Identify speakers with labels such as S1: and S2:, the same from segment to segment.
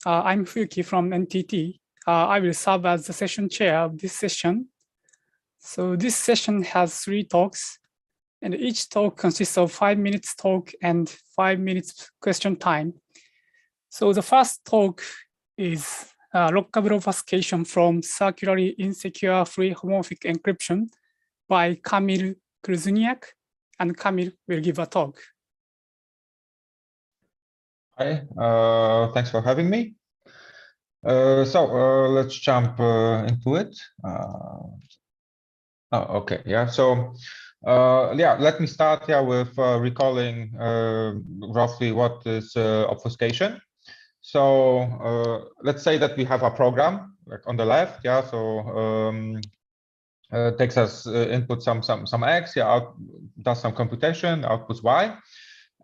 S1: I'm Fuyuki from NTT. I will serve as the session chair of this session. So this session has 3 talks, and each talk consists of 5 minutes talk and 5 minutes question time. So the first talk is Lockable Obfuscation from Circularly Insecure Free Homomorphic Encryption by Kamil Kruzniak, and Kamil will give a talk.
S2: Hi, thanks for having me. Let's jump into it. Okay, yeah. Let me start with recalling roughly what is obfuscation. So let's say that we have a program like on the left, yeah. So takes us input some x, yeah, does some computation, outputs y.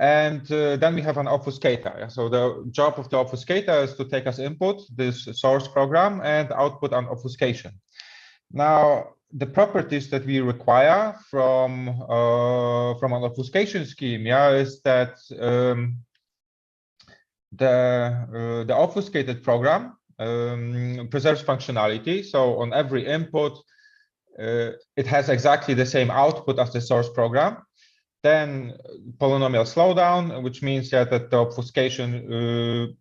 S2: And then we have an obfuscator. So the job of the obfuscator is to take as input this source program and output an obfuscation. Now, the properties that we require from an obfuscation scheme, yeah, is that the obfuscated program preserves functionality. So on every input, it has exactly the same output as the source program. Then polynomial slowdown, which means that the obfuscation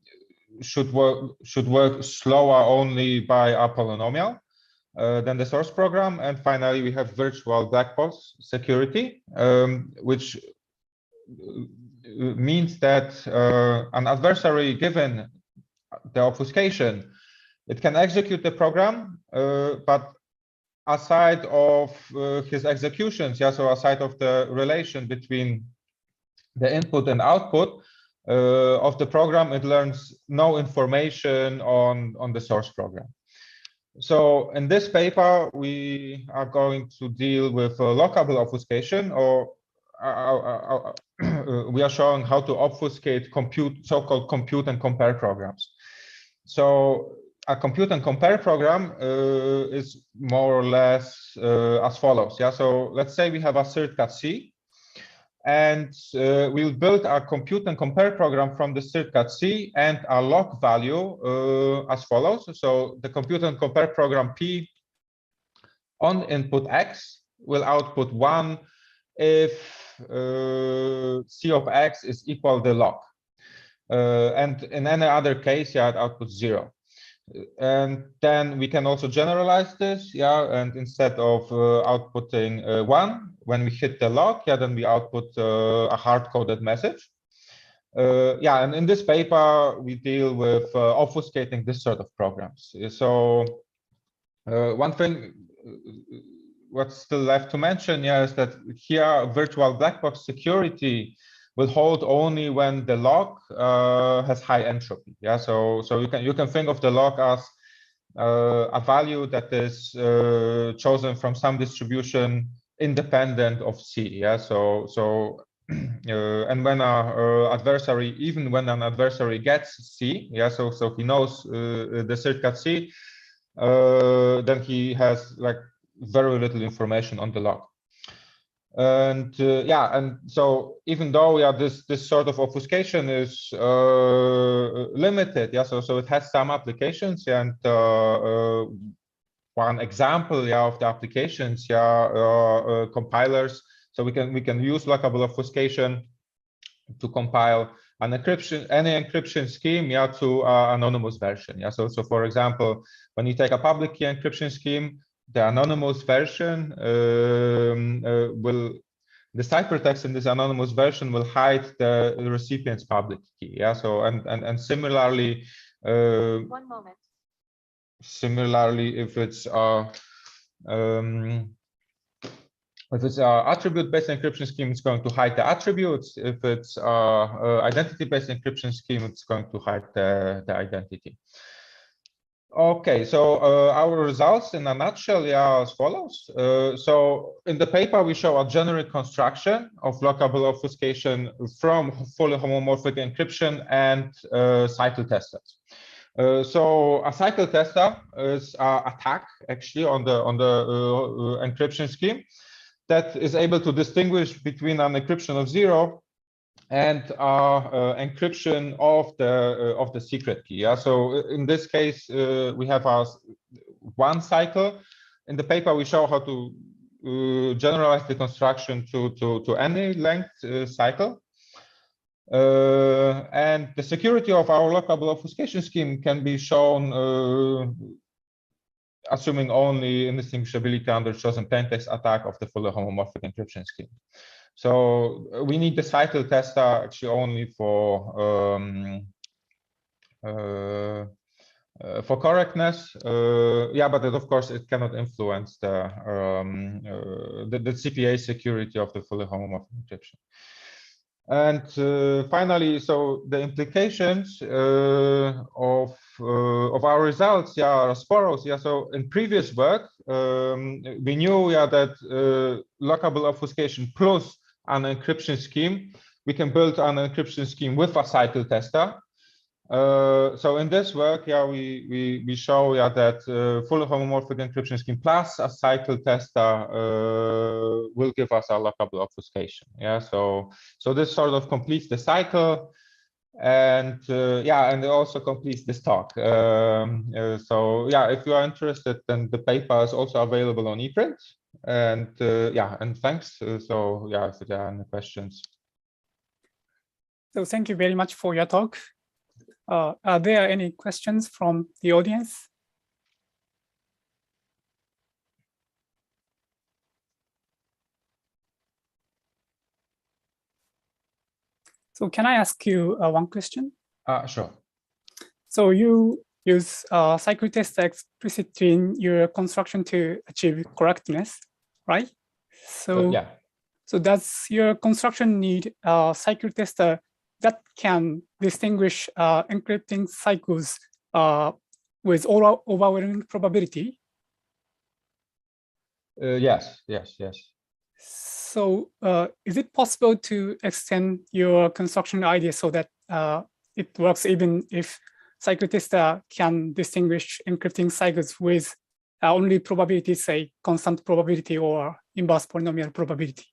S2: should work slower only by a polynomial than the source program. And finally, we have virtual black box security, which means that an adversary, given the obfuscation, it can execute the program, but aside of his executions, yeah, so aside of the relation between the input and output of the program, it learns no information on the source program. So in this paper, we are going to deal with lockable obfuscation, or we are showing how to obfuscate so-called compute and compare programs. So a compute and compare program is more or less as follows. Yeah, so let's say we have a certificate C, and we'll build a compute and compare program from the certificate C and a lock value as follows. So the compute and compare program P on input X will output 1 if C of X is equal to the lock. And in any other case, yeah, it outputs 0. And then we can also generalize this, yeah, and instead of outputting 1 when we hit the lock, yeah, then we output a hard-coded message. Yeah, and in this paper, we deal with obfuscating this sort of programs. So one thing what's still left to mention, yeah, is that here virtual black box security will hold only when the lock has high entropy. Yeah, so you can think of the lock as a value that is chosen from some distribution independent of C. Yeah, and when even when an adversary gets C, yeah, so he knows the certificate C, then he has like very little information on the lock. And yeah, and so even though, yeah, this sort of obfuscation is limited, yeah, so it has some applications, yeah, and one example, yeah, of the applications, yeah, compilers. So we can use lockable obfuscation to compile an any encryption scheme, yeah, to anonymous version, yeah. So for example, when you take a public key encryption scheme, the anonymous version the ciphertext in this anonymous version will hide the recipient's public key. Yeah. So and similarly,
S3: 1 moment.
S2: Similarly, if it's attribute-based encryption scheme, it's going to hide the attributes. If it's identity-based encryption scheme, it's going to hide the identity. Okay, so our results in a nutshell, yeah, as follows. So in the paper, we show a generic construction of lockable obfuscation from fully homomorphic encryption and cycle testers. So a cycle tester is an attack actually on the encryption scheme that is able to distinguish between an encryption of 0 and encryption of the secret key. Yeah. So in this case, we have our one cycle. In the paper, we show how to generalize the construction to any length cycle. And the security of our lockable obfuscation scheme can be shown assuming only indistinguishability under chosen plaintext attack of the fully homomorphic encryption scheme. So we need the cycle tester actually only for correctness. Yeah, but of course it cannot influence the CPA security of the fully homomorphic encryption. And finally, so the implications of our results, yeah, are as follows. Yeah, so in previous work, we knew, yeah, that lockable obfuscation plus an encryption scheme, we can build an encryption scheme with a cycle tester. So in this work, yeah, we show, yeah, that fully homomorphic encryption scheme plus a cycle tester will give us a lockable obfuscation. Yeah, so this sort of completes the cycle, and yeah, and it also completes this talk. So yeah, if you are interested, then the paper is also available on ePrint. And yeah, and thanks. So yeah, if there are any questions.
S1: So thank you very much for your talk. Are there any questions from the audience? So can I ask you one question?
S2: Sure.
S1: So you use cycle tester explicitly in your construction to achieve correctness, right? So
S2: yeah.
S1: So does your construction need a cycle tester that can distinguish encrypting cycles with overwhelming probability?
S2: Yes.
S1: So is it possible to extend your construction idea so that it works even if cycle tester can distinguish encrypting cycles with only probability, say constant probability or inverse polynomial probability?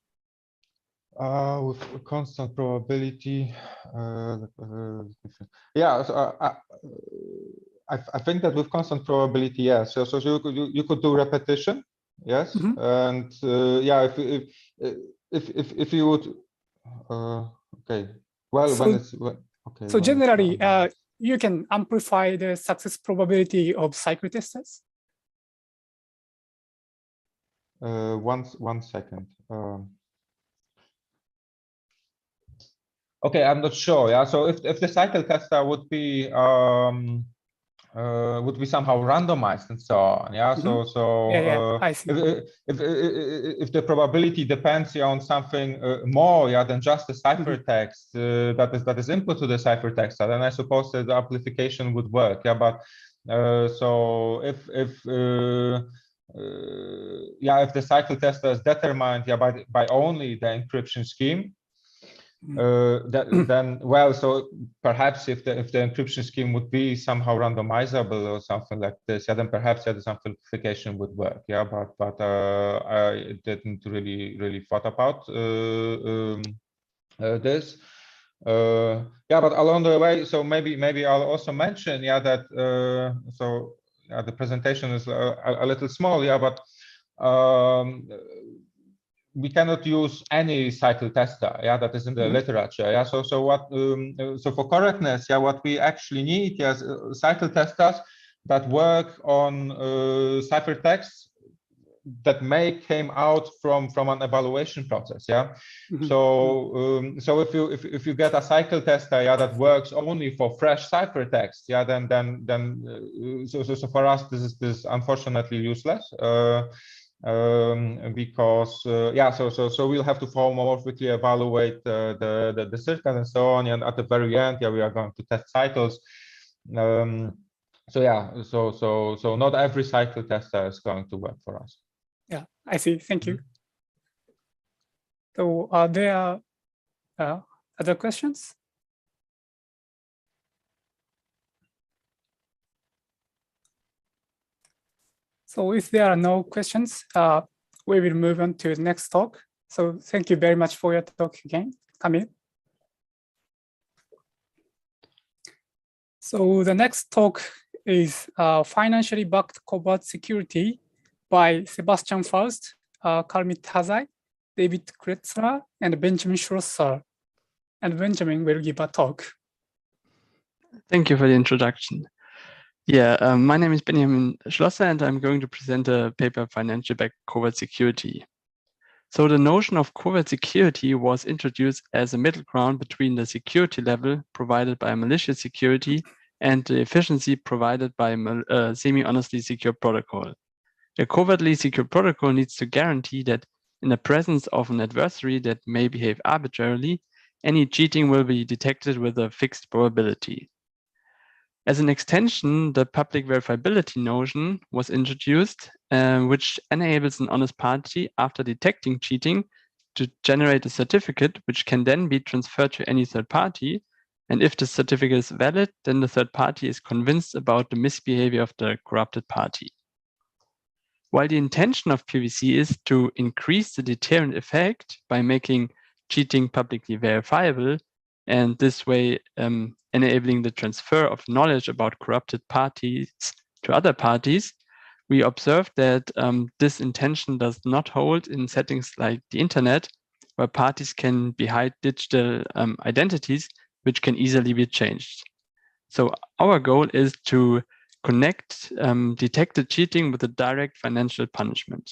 S2: With constant probability, yeah. So, I think that with constant probability, yes. So you could do repetition, yes, and yeah, if you would, okay. Well,
S1: so,
S2: when it's okay.
S1: So generally, you can amplify the success probability of cycle testers.
S2: One second. Okay, I'm not sure. Yeah, so if the cycle tester would be somehow randomized and so on. Yeah,
S1: I see.
S2: If the probability depends on something more, yeah, than just the ciphertext that is input to the ciphertext, then I suppose that the amplification would work. Yeah, but so if the cycle tester is determined, yeah, by only the encryption scheme, then well, so perhaps if the encryption scheme would be somehow randomizable or something like this, yeah, then perhaps the amplification would work. Yeah, but I didn't really thought about this. Yeah, but along the way, so maybe I'll also mention, yeah, that so yeah, the presentation is a little small, yeah, but we cannot use any cycle tester, yeah, that is in the literature, yeah. So what? So for correctness, yeah, what we actually need is cycle testers that work on ciphertexts that came out from an evaluation process, yeah. So so if you get a cycle tester, yeah, that works only for fresh ciphertext, yeah, then so for us this is unfortunately useless. Because yeah, so we'll have to homomorphically evaluate the circuit and so on, and at the very end, yeah, we are going to test cycles. So yeah, so not every cycle tester is going to work for us.
S1: Yeah, I see. Thank you. So are there other questions? So if there are no questions, we will move on to the next talk. So thank you very much for your talk again, Camille. So the next talk is Financially Backed Covert Security by Sebastian Faust, Kalmit Hazai, David Kretzler, and Benjamin Schlosser. And Benjamin will give a talk.
S4: Thank you for the introduction. Yeah, my name is Benjamin Schlosser, and I'm going to present a paper, Financially Backed Covert Security. So the notion of covert security was introduced as a middle ground between the security level provided by malicious security and the efficiency provided by a semi-honestly secure protocol. A covertly secure protocol needs to guarantee that in the presence of an adversary that may behave arbitrarily, any cheating will be detected with a fixed probability. As an extension, the public verifiability notion was introduced, which enables an honest party, after detecting cheating, to generate a certificate which can then be transferred to any third party. And if the certificate is valid, then the third party is convinced about the misbehavior of the corrupted party. While the intention of PVC is to increase the deterrent effect by making cheating publicly verifiable, and this way enabling the transfer of knowledge about corrupted parties to other parties, we observed that this intention does not hold in settings like the internet, where parties can hide digital identities, which can easily be changed. So our goal is to connect detected cheating with a direct financial punishment.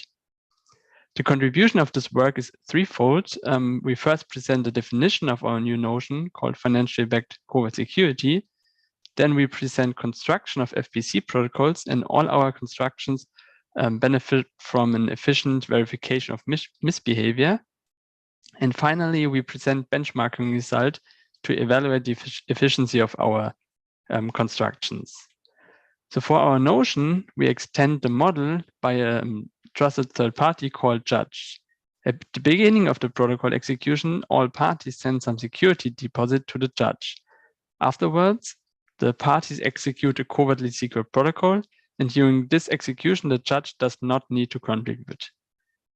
S4: The contribution of this work is threefold. We first present the definition of our new notion called financially backed covert security. Then we present construction of FBC protocols, and all our constructions benefit from an efficient verification of misbehavior. And finally, we present benchmarking results to evaluate the efficiency of our constructions. So for our notion, we extend the model by a trusted third party called judge. At the beginning of the protocol execution, all parties send some security deposit to the judge. Afterwards, the parties execute a covertly secret protocol, and during this execution, the judge does not need to contribute.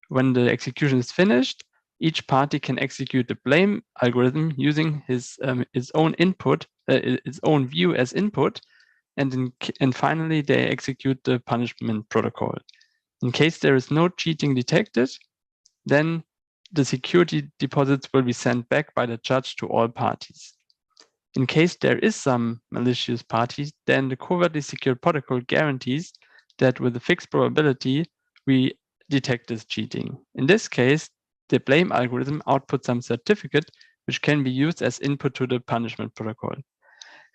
S4: When the execution is finished, each party can execute the blame algorithm using its own input, its own view as input, and finally they execute the punishment protocol. In case there is no cheating detected, then the security deposits will be sent back by the judge to all parties. In case there is some malicious party, then the covertly secured protocol guarantees that with a fixed probability, we detect this cheating. In this case, the blame algorithm outputs some certificate which can be used as input to the punishment protocol.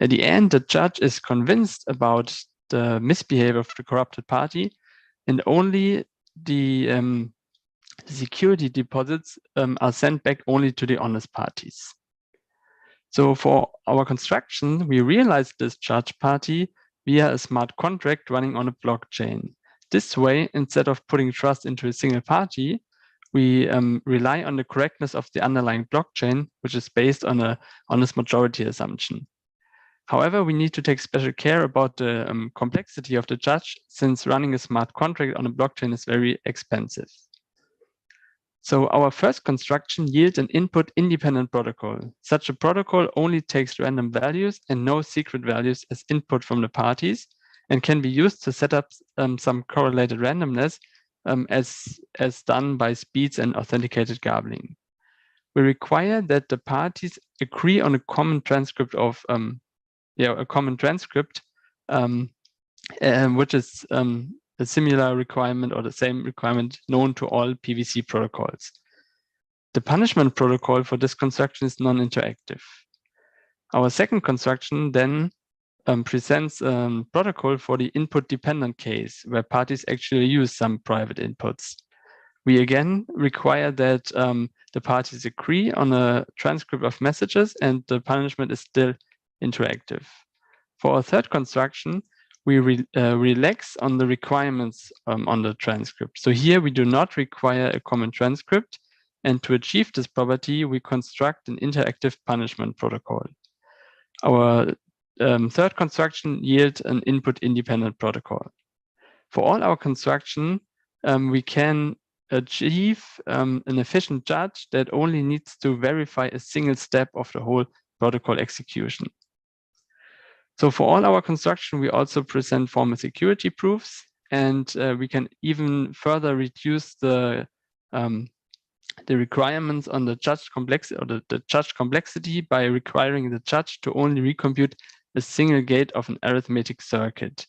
S4: At the end, the judge is convinced about the misbehavior of the corrupted party, and only the security deposits are sent back only to the honest parties. So for our construction, we realize this judge party via a smart contract running on a blockchain. This way, instead of putting trust into a single party, we rely on the correctness of the underlying blockchain, which is based on a honest majority assumption. However, we need to take special care about the complexity of the judge, since running a smart contract on a blockchain is very expensive. So our first construction yields an input-independent protocol. Such a protocol only takes random values and no secret values as input from the parties, and can be used to set up some correlated randomness as done by speeds and authenticated garbling. We require that the parties agree on a common transcript of which is a similar requirement or the same requirement known to all PVC protocols. The punishment protocol for this construction is non-interactive. Our second construction then presents a protocol for the input-dependent case, where parties actually use some private inputs. We again require that the parties agree on a transcript of messages, and the punishment is still interactive. For our third construction, we relax on the requirements on the transcript. So here we do not require a common transcript, and to achieve this property, we construct an interactive punishment protocol. Our third construction yields an input-independent protocol. For all our construction, we can achieve an efficient judge that only needs to verify a single step of the whole protocol execution. So for all our construction, we also present formal security proofs, and we can even further reduce the requirements on the judge complexity or the judge complexity by requiring the judge to only recompute a single gate of an arithmetic circuit.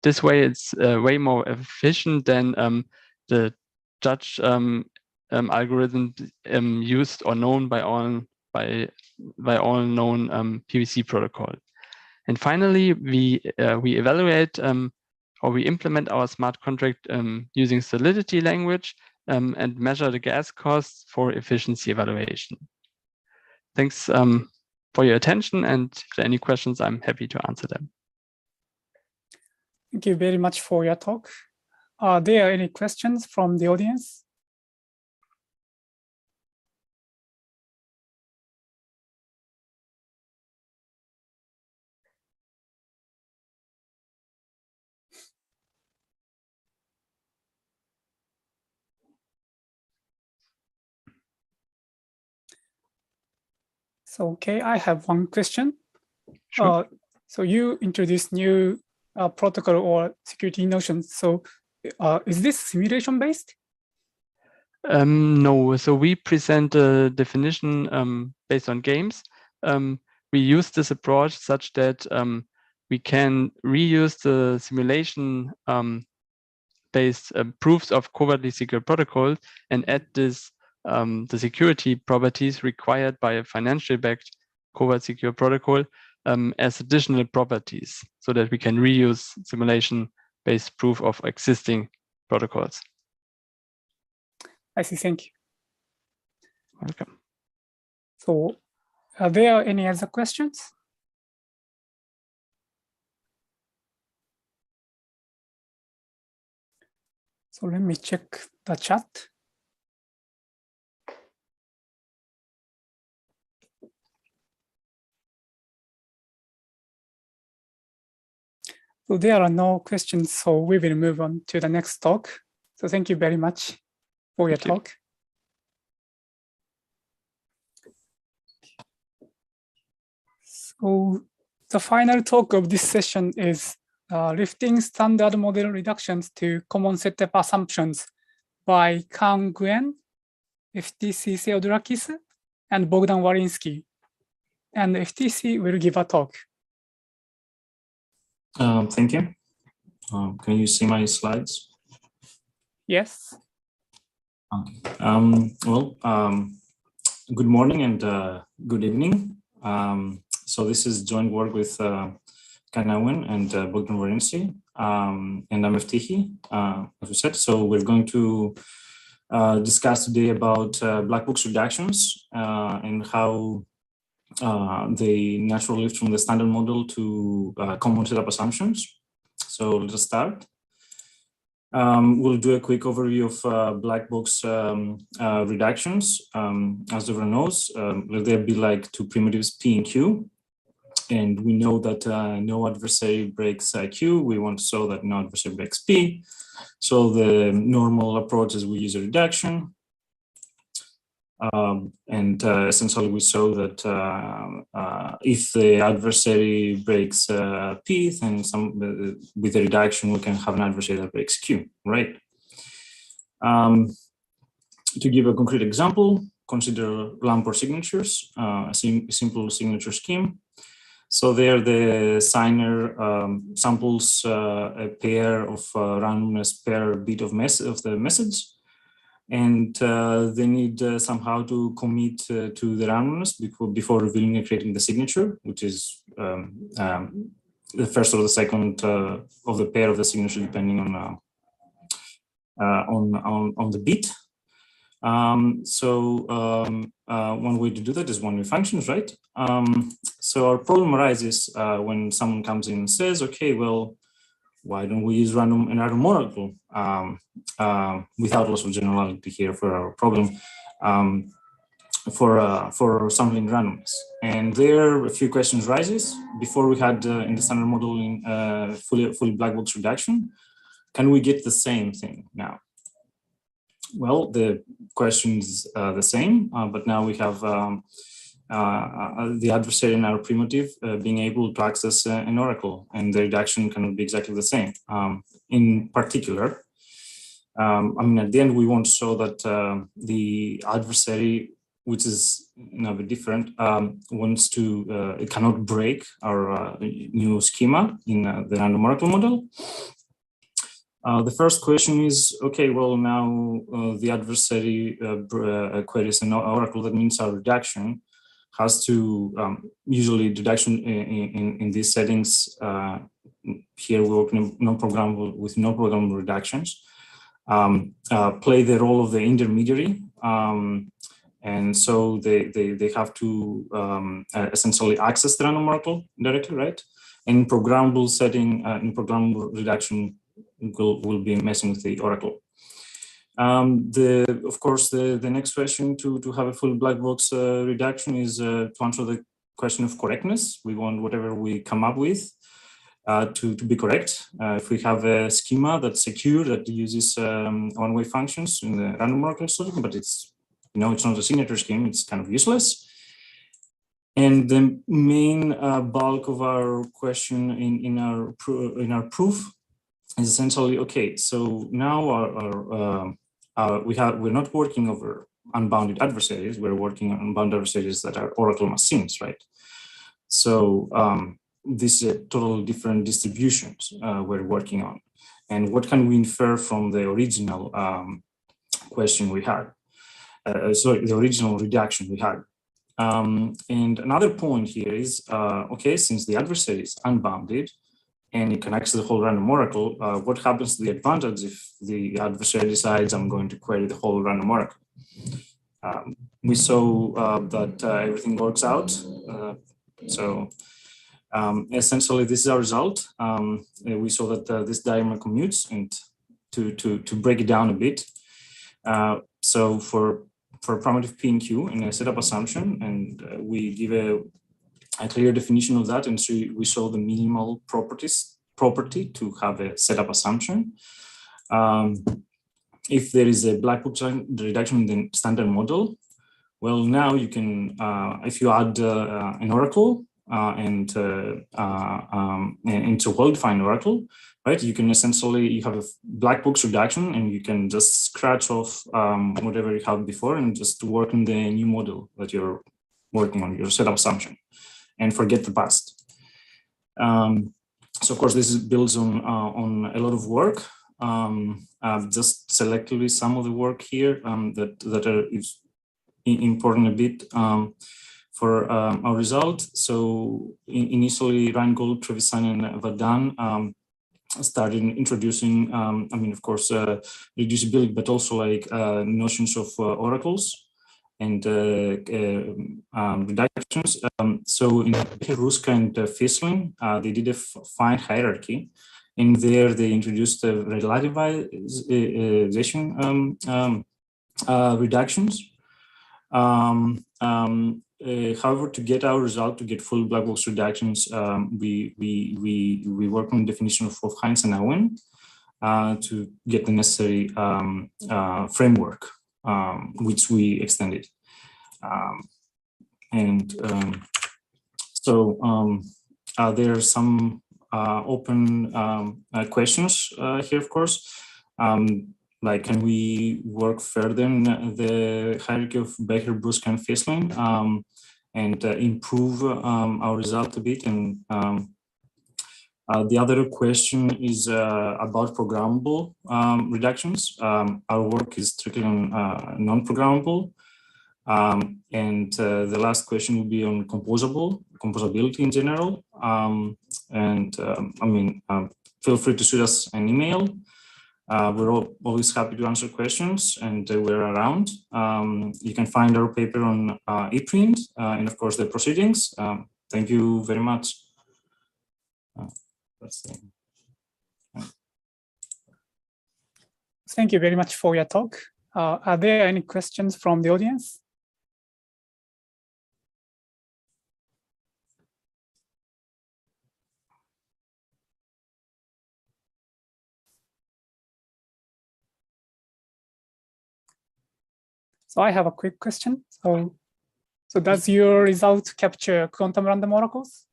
S4: This way, it's way more efficient than the judge algorithm used or known by all known PVC protocol. And finally, we evaluate or we implement our smart contract using Solidity language and measure the gas costs for efficiency evaluation. Thanks for your attention, and if there are any questions, I'm happy to answer them.
S1: Thank you very much for your talk. Are there any questions from the audience? So, okay, I have one question.
S4: Sure.
S1: So you introduced new protocol or security notions. So is this simulation based?
S4: No, so we present a definition based on games. We use this approach such that we can reuse the simulation based proofs of covertly secure protocols and add this the security properties required by a financially backed covert secure protocol as additional properties, so that we can reuse simulation based proof of existing protocols.
S1: I see, thank you.
S4: Welcome.
S1: So are there any other questions? So let me check the chat. So there are no questions, so we will move on to the next talk. So thank you very much for your talk. So the final talk of this session is lifting standard model reductions to common setup assumptions by Kang Nguyen, FTC Theodorakis, and Bogdan Warinsky. And FTC will give a talk.
S5: Thank you. Can you see my slides?
S1: Yes.
S5: Okay. Good morning and good evening. So this is joint work with Kang Nguyen and Bogdan Warinsky, and I'm FTC, as we said. So we're going to discuss today about black box reductions and how they naturally lift from the standard model to common setup assumptions. So let's start. We'll do a quick overview of black box reductions. As everyone knows, there be like two primitives P and Q. And we know that no adversary breaks Q. We want to show that no adversary breaks P. So the normal approach is we use a reduction. Essentially, we show that if the adversary breaks P, then with the reduction, we can have an adversary that breaks Q, right? To give a concrete example, consider Lamport signatures, a simple signature scheme. So there, the signer samples a pair of randomness per bit of the message. And they need somehow to commit to the randomness before revealing and creating the signature, which is the first or the second of the pair of the signature, depending on the bit. One way to do that is one-way functions, right? So our problem arises when someone comes in and says, "Okay, well, why don't we use random oracle without loss of generality here for our problem for sampling randomness?" And there a few questions rises. Before we had in the standard modeling fully black box reduction, can we get the same thing now? Well, the question is the same, but now we have the adversary in our primitive being able to access an oracle, and the reduction cannot be exactly the same. In particular, I mean, at the end, we want to show that the adversary, which is a bit different, wants to, it cannot break our new schema in the random oracle model. The first question is, okay, well, now the adversary queries an oracle. That means our reduction has to, usually deduction in these settings, here we work in non-programmable with non-programmable reductions, play the role of the intermediary. And so they have to essentially access the random oracle directly, right? And in programmable setting, in programmable reduction, will be messing with the oracle. Of course, the next question to have a full black box reduction is to answer the question of correctness. We want whatever we come up with to be correct. If we have a schema that's secure, that uses one-way functions in the random oracle setting, but it's, you know, it's not a signature scheme, it's kind of useless. And the main bulk of our question in our proof is essentially, okay, so now we're not working over unbounded adversaries, we're working on unbounded adversaries that are oracle machines, right? So this is a totally different distributions we're working on. And what can we infer from the original question we had? Sorry, the original reduction we had. And another point here is, okay, since the adversary is unbounded and it can access the whole random oracle, what happens to the advantage if the adversary decides I'm going to query the whole random oracle? We saw that everything works out. Essentially, this is our result. We saw that this diagram commutes, and to break it down a bit. So for primitive P and Q in a setup assumption, and we give a clear definition of that, and so we show the minimal property to have a setup assumption. If there is a black box reduction in the standard model, well, now you can, if you add an oracle and into a well-defined oracle, right? You can essentially, you have a black box reduction, and you can just scratch off whatever you have before and just work in the new model that you're working on, your setup assumption, and forget the past. So of course, this builds on a lot of work. I've just selected some of the work here that is important a bit for our result. So initially, Reingold, Trevisan, and Vadan started introducing, I mean, of course, reducibility, but also like notions of oracles and reductions. So in Ruska and Fisling, they did a fine hierarchy. And there they introduced relativization reductions. However, to get our result, to get full black box reductions, we work on the definition of Heinz and Owen to get the necessary framework, which we extended. There are some open questions here, of course. Like, can we work further in the hierarchy of Becker, Bruska, and Fisling and improve our result a bit? And the other question is about programmable reductions. Our work is strictly on non-programmable. And the last question will be on composability in general. I mean, feel free to shoot us an email. We're always happy to answer questions, and we're around. You can find our paper on ePrint and, of course, the proceedings. Thank you very much.
S1: Thank you very much for your talk. Are there any questions from the audience? So I have a quick question. So So does your result capture quantum random oracles?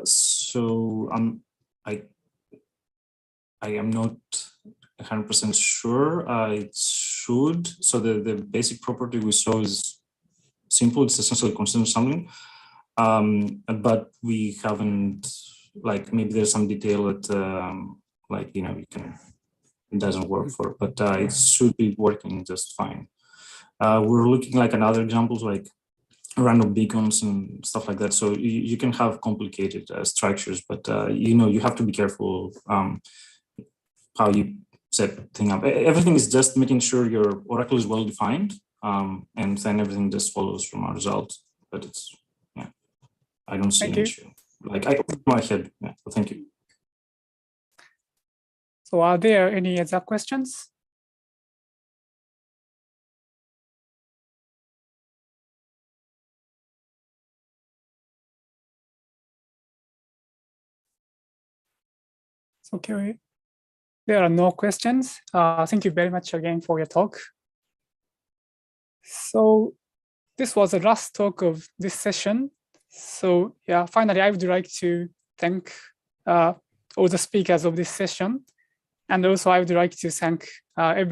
S5: So I am not 100% sure. It should. So the basic property we saw is simple. It's essentially constant sampling, but we haven't, like, maybe there's some detail that like, you know, it doesn't work for, but it should be working just fine. We're looking like another examples like random beacons and stuff like that. So you can have complicated structures, but you know, you have to be careful how you set thing up. Everything is just making sure your oracle is well defined, and then everything just follows from our result. But it's, yeah, I don't see an issue. Like, I put my head. Yeah, so thank you.
S1: So are there any other questions? Okay, there are no questions. Thank you very much again for your talk. So this was the last talk of this session. So yeah, finally, I would like to thank all the speakers of this session. And also I would like to thank everyone